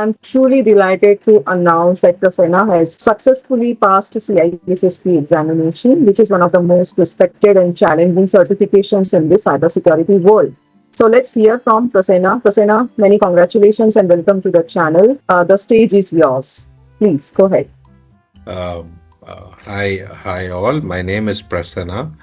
I'm truly delighted to announce that Prasenna has successfully passed CISSP examination, which is one of the most respected and challenging certifications in the cybersecurity world. So let's hear from Prasenna. Prasenna, many congratulations and welcome to the channel. The stage is yours. Please go ahead. Hi all. My name is Prasenna.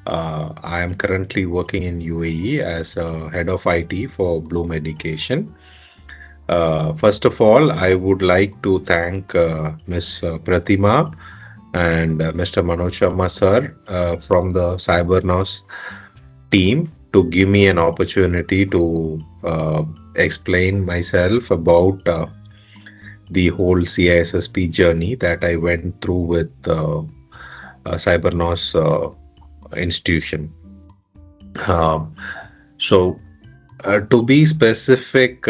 I am currently working in UAE as a head of IT for Bloom Education. First of all, I would like to thank Ms. Pratima and Mr. Manoj Sharma sir from the Cybernous team to give me an opportunity to explain myself about the whole CISSP journey that I went through with Cybernous institution. Um, so, to be specific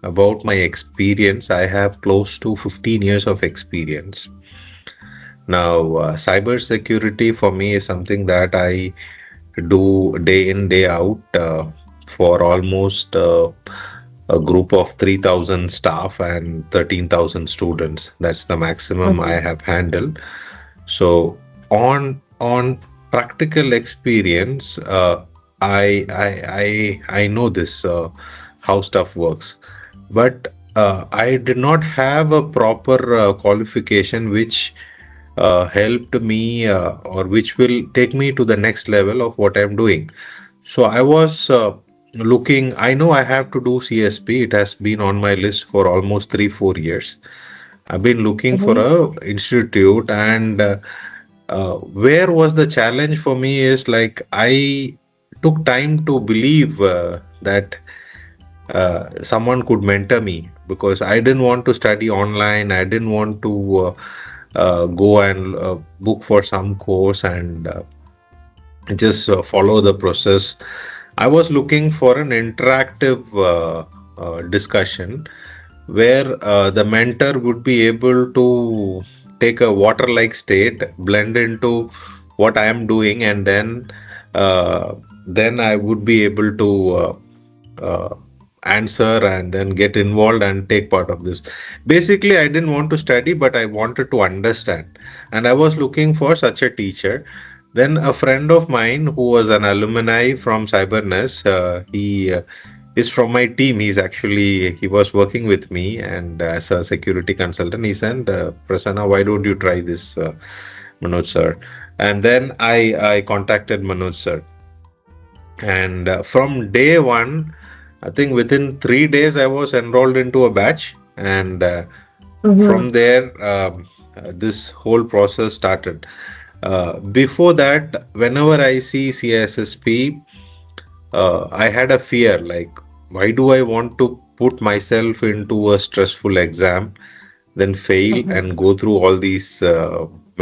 about my experience, I have close to 15 years of experience. Now, cybersecurity for me is something that I do day in, day out for almost a group of 3,000 staff and 13,000 students. That's the maximum I Mhm. have handled. So, on practical experience, I know this how stuff works, but I did not have a proper qualification which helped me or which will take me to the next level of what I'm doing. So I was looking, I know I have to do CSP. It has been on my list for almost 3, 4 years. I've been looking for Mhm. a institute, and where was the challenge for me is like I took time to believe that someone could mentor me because I didn't want to study online. I didn't want to go and book for some course and just follow the process. I was looking for an interactive discussion where the mentor would be able to take a water like state, blend into what I am doing, and uh, then I would be able to answer and then get involved and take part of this. Basically, I didn't want to study, but I wanted to understand, and I was looking for such a teacher. Then a friend of mine who was an alumni from Cybernous, he is from my team. He was working with me and as a security consultant. He said, "Prasanna, why don't you try this, Manoj sir?" And then I contacted Manoj sir, and from day one, I think within 3 days I was enrolled into a batch, and Mhm. from there this whole process started. Before that, whenever I see CISSP, I had a fear like, why do I want to put myself into a stressful exam, then fail Mhm. and go through all these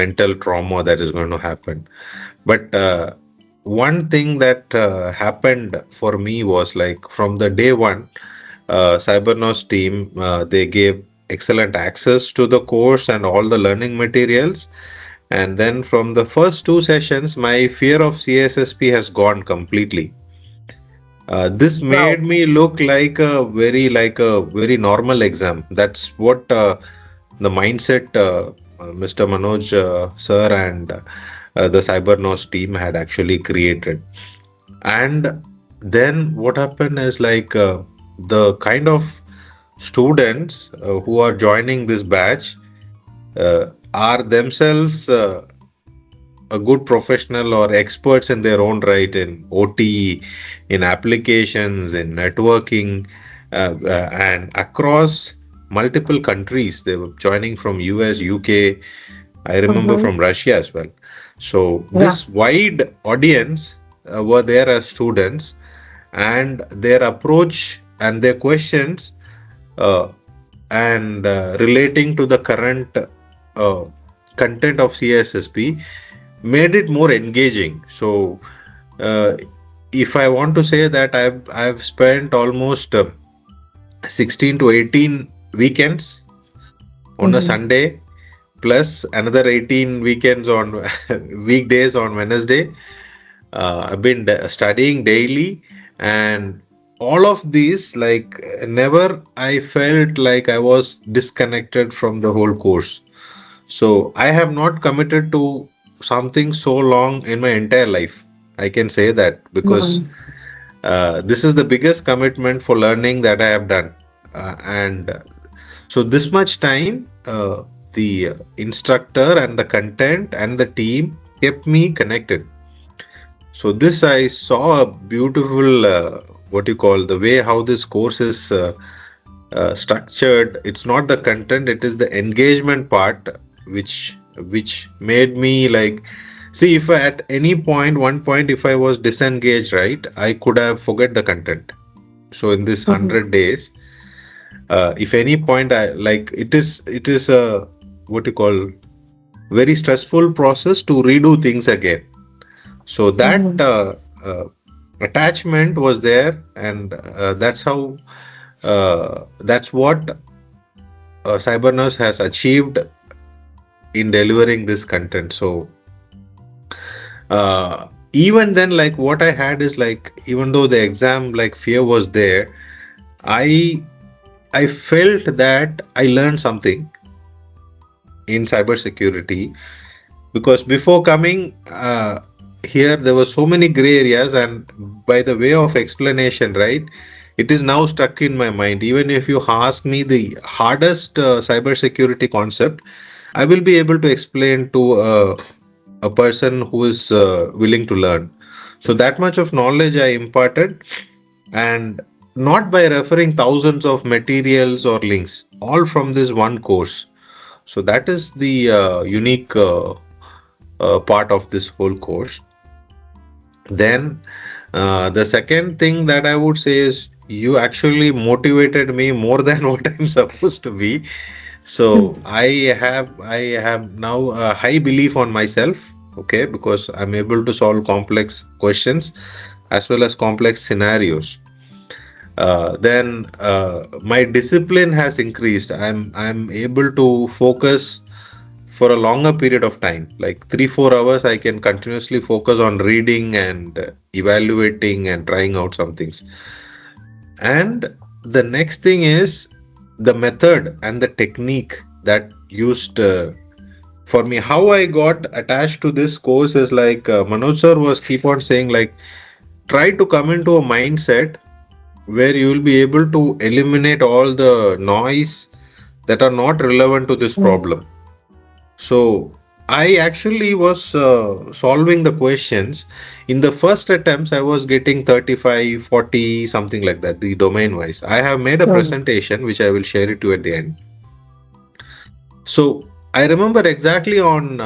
mental trauma that is going to happen? But one thing that happened for me was like from the day one, Cybernos team, they gave excellent access to the course and all the learning materials. And then from the first 2 sessions, my fear of CSSP has gone completely. This Wow. made me look like a very normal exam. That's what the mindset Mr. Manoj sir and the Cybernos team had actually created. And then what happened is like the kind of students who are joining this batch are themselves a good professional or experts in their own right in OT, in applications, in networking, and across multiple countries. They were joining from US, UK, I remember Mhm. from Russia as well. So Yeah. this wide audience were there as students, and their approach and their questions uh, and relating to the current uh, content of CISSP made it more engaging. So uh, if I want to say that I've spent almost 16 to 18 weekends on a Mhm. Sunday plus another 18 weekends on weekdays on Wednesday. I've been studying daily, and all of these, like, never I felt like I was disconnected from the whole course. So I have not committed to something so long in my entire life. I can say that because Mm. this is the biggest commitment for learning that I have done. And so, this much time, the instructor and the content and the team kept me connected. So, this I saw a beautiful, what you call, the way how this course is structured. It's not the content, it is the engagement part, which made me like, see, if at any point, one point, if I was disengaged, right, I could have forget the content. So in this Mhm. 100 days, if any point I like, it is a, what you call, very stressful process to redo things again. So that Mhm. attachment was there, and that's what Cybernous has achieved in delivering this content. So even then, like, what I had is like, even though the exam like fear was there, I I felt that I learned something in cybersecurity, because before coming here there were so many gray areas, and by the way of explanation, right, it is now stuck in my mind. Even if you ask me the hardest cybersecurity concept, I will be able to explain to a person who is willing to learn. So that much of knowledge I imparted, and not by referring thousands of materials or links, all from this one course. So that is the unique part of this whole course. Then the second thing that I would say is you actually motivated me more than what I'm supposed to be. So I have now a high belief on myself, okay, because I'm able to solve complex questions as well as complex scenarios. Then my discipline has increased. I'm able to focus for a longer period of time, like 3 4 hours. I can continuously focus on reading and evaluating and trying out some things. And the next thing is the method and the technique that used for me. How I got attached to this course is like, Manoj sir was keep on saying, like, try to come into a mindset where you will be able to eliminate all the noise that are not relevant to this Mhm. problem. So I actually was solving the questions. In the first attempts, I was getting 35, 40, something like that, the domain wise. I have made a Mhm. presentation which I will share it to you at the end. So I remember exactly on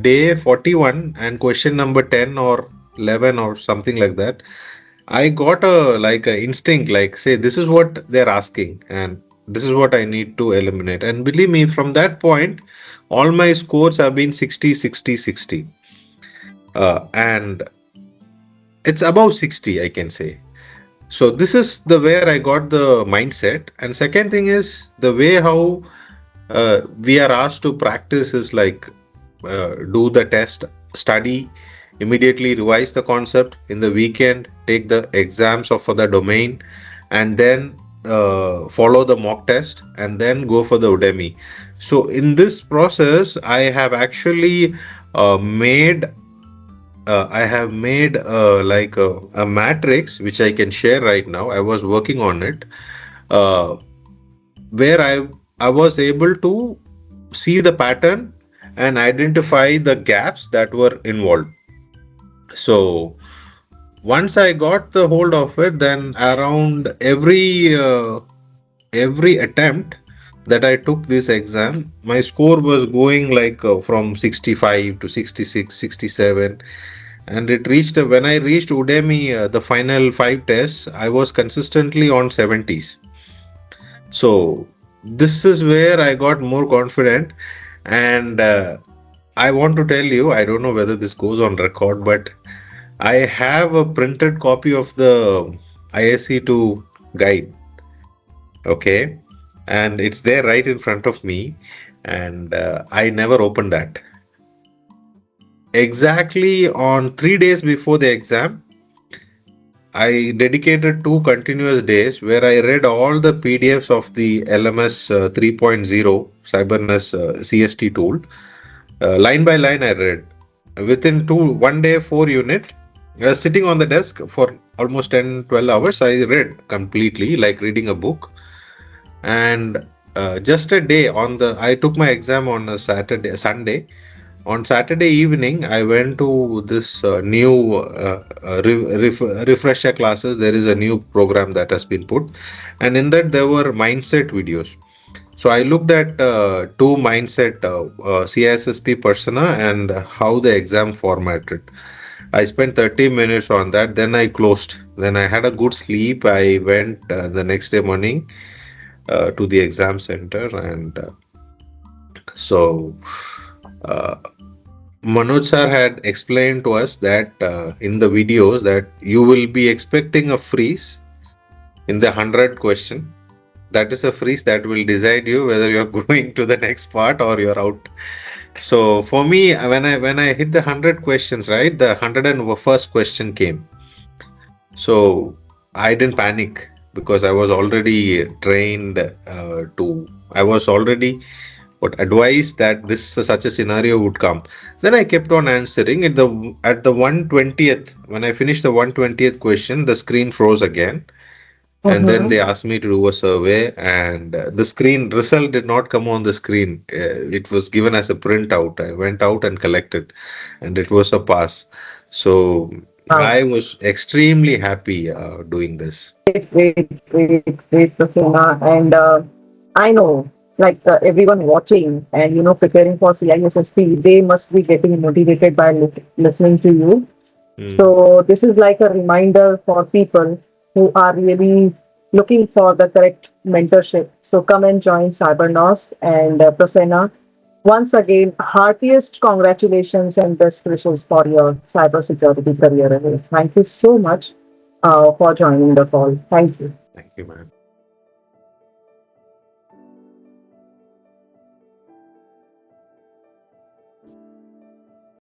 day 41 and question number 10 or 11 or something like that, I got a instinct, like, say, this is what they're asking and this is what I need to eliminate. And believe me, from that point, all my scores have been 60, 60, 60. And it's above 60, I can say. So this is the where I got the mindset. And second thing is the way how we are asked to practice is like, do the test, study, immediately revise the concept in the weekend, take the exams of for the domain, and then follow the mock test, and then go for the Udemy. So in this process, I have made like a matrix which I can share right now. I was working on it, uh, where I was able to see the pattern and identify the gaps that were involved. So once I got the hold of it, then around every attempt that I took this exam, my score was going like from 65 to 66, 67, and it reached when I reached Udemy, the final five tests, I was consistently on 70s. So this is where I got more confident, and I want to tell you, I don't know whether this goes on record, but I have a printed copy of the ISC2 guide, okay, and it's there right in front of me, and I never opened that. Exactly on 3 days before the exam, I dedicated 2 continuous days where I read all the PDFs of the LMS 3.0 Cybernous CST tool. Line by line, I read. Within 1 day, 4 unit, sitting on the desk for almost 10, 12 hours, I read completely, like reading a book. And just a day I took my exam on a Sunday. On Saturday evening, I went to this new refresher classes. There is a new program that has been put, and in that there were mindset videos. So I looked at two mindset CISSP persona and how the exam formatted. I spent 30 minutes on that. Then I closed. Then I had a good sleep. I went the next day morning to the exam center, and so. Uh, Manoj sir had explained to us that in the videos that you will be expecting a freeze in the 100 question. That is a freeze that will decide you whether you're going to the next part or you're out. So for me, when I hit the 100 questions, right, the 101st question came. So I didn't panic because I was already trained I was already what advised that this such a scenario would come. Then I kept on answering at the 120th. When I finished the 120th question, the screen froze again, and then Mm-hmm. they asked me to do a survey, and the screen result did not come on the screen. It was given as a printout. I went out and collected, and it was a pass. So Wow. I was extremely happy doing this. Great, Prasenna. And I know, like everyone watching and preparing for CISSP, they must be getting motivated by listening to you. Mm. So this is like a reminder for people who are really looking for the correct mentorship. So come and join Cybernos and Prasenna. Once again, heartiest congratulations and best wishes for your cybersecurity career ahead. Thank you so much for joining the call. Thank you. Thank you, man.